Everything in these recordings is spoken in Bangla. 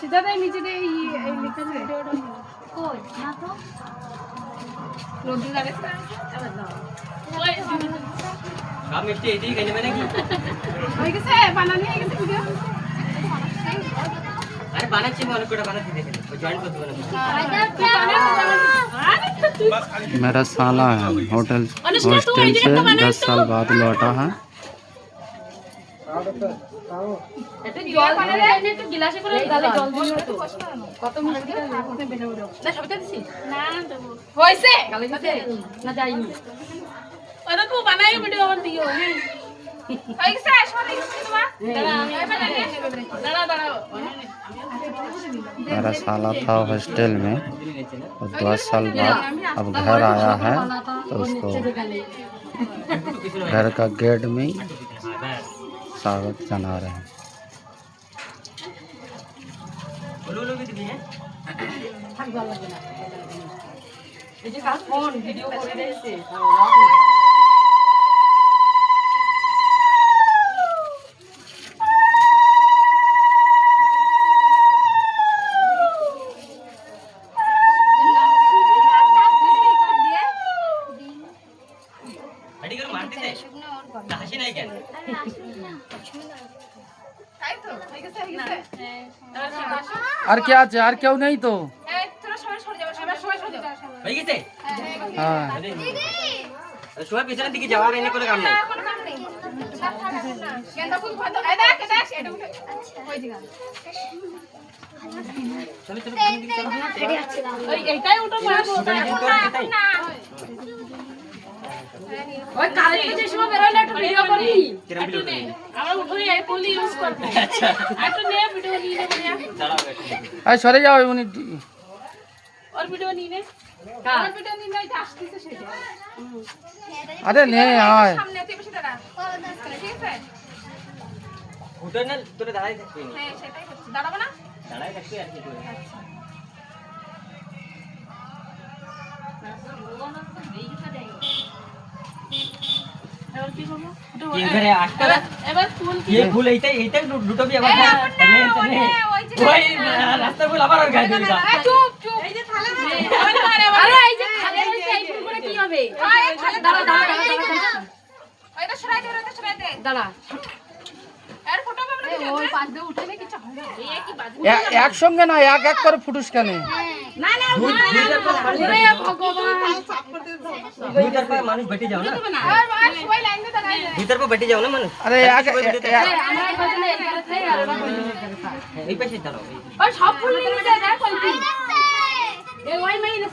सीधा दे नीचे दे ये लिखा है कोई ना तो रोड लगे ओए काम मिस्टी इतनी कहने मैंने की ओए कैसे बनाने है कैसे वीडियो अरे बाना चाहिए वालों को बाना थी देखे वो जॉइन करते बना मेरा साला है होटल हॉस्टल से 10 साल बाद लौटा है। এটা জল বানালে এনে একটু গ্লাসে করে গালে জল দিও তো কত মিনিট আপনি বেনে উড়ো না সবটা দিছি না দেব হইছে গালে দিতে না যাইনি ওরা তো বানাই ভিডিও আমার দিও হ্যাঁ হইছে সরে গেছে তোমা দাঁড়া দাঁড়া मेरा साला था हॉस्टल में और 10 साल बाद अब घर आया है तो उसको घर का गेट में स्वागत जना रहे हैं। बोलो लोग दिखी है থাক জল লাগবে না এই যে কাজ ফোন ভিডিও করে দিয়েছে हटी कर मारते थे हंसी नहीं क्या তাই তো হয়ে গেছে হয়ে গেছে और क्या और क्यों नहीं तो এই তোরা সবাই সরে যাও সবাই সরে যাও भाई किसे हाँ सुबह पिछले दिखे जवाब रहने को काम नहीं কোনো কাম নেই কেন ফুল ভাত এই দেখ এটা উঠে ওই দিকে चलो चलो चलो ওই এইটাই উঠো মারবো না ওই কালে যে সময় বের হইলে একটু ভিডিও করি একটু নে আমরা উঠোই এই পলি ইউজ করব আচ্ছা একটু নে ভিডিও নিয়ে বলিয়া सरे जाओ यूनिट और वीडियो नहीं ने और वीडियो नहीं ना এটা আসছে সেটা अरे नहीं यार সামনে তে বসে দাঁড়া ঠিক আছে उधर ना तोरे दाढ़ी सकते नहीं হ্যাঁ সেটাই হচ্ছে দাঁড়াবো না दाढ़ी सकते यार की এবার কি করব किन करे आजकल এবার ফুল ये फूल ऐते लूटो भी आवाज तने ओए रास्ता फूल आবার আর গায়ে দিলা চুপ চুপ এই যে থালে আরে এই যে থালে রইছে এই ফুলগুলো কি হবে দাঁড়া দাঁড়া ওইটা সরাই দে দাঁড়া আর ফটো আমরা ওই পাশ দিয়ে উঠে নে কিছু হবে এই কি বাজে एक संगे ना एक कर फुटुस कने না না ওরে ভগবান भीतर पर मानुष बैठी जाओ ना আর আর সবাই লাইন দিয়ে দাঁড়ায় भीतर पर बैठी जाओ ना मानुष अरे আমরা বাজে না এখানে থাই আর ওরা এই পাশে দাঁড়াও ওই সব ফুল নিয়ে যায় দেখ কইতি এই ওই মেই না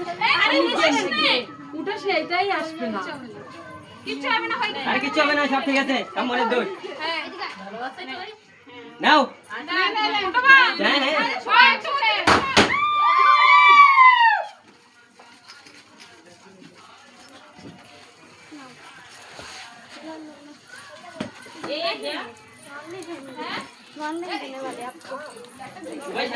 আরে নিচে উঠে সেটাই আসবে না কিচ্ছু হবে না ভাই আরে কিছু হবে না সব ঠিক আছে কাম মনে দোষ হ্যাঁ নাও না না না উঠো মা হ্যাঁ হ্যাঁ ওই চলে ये क्या नॉन देने वाले आपको वही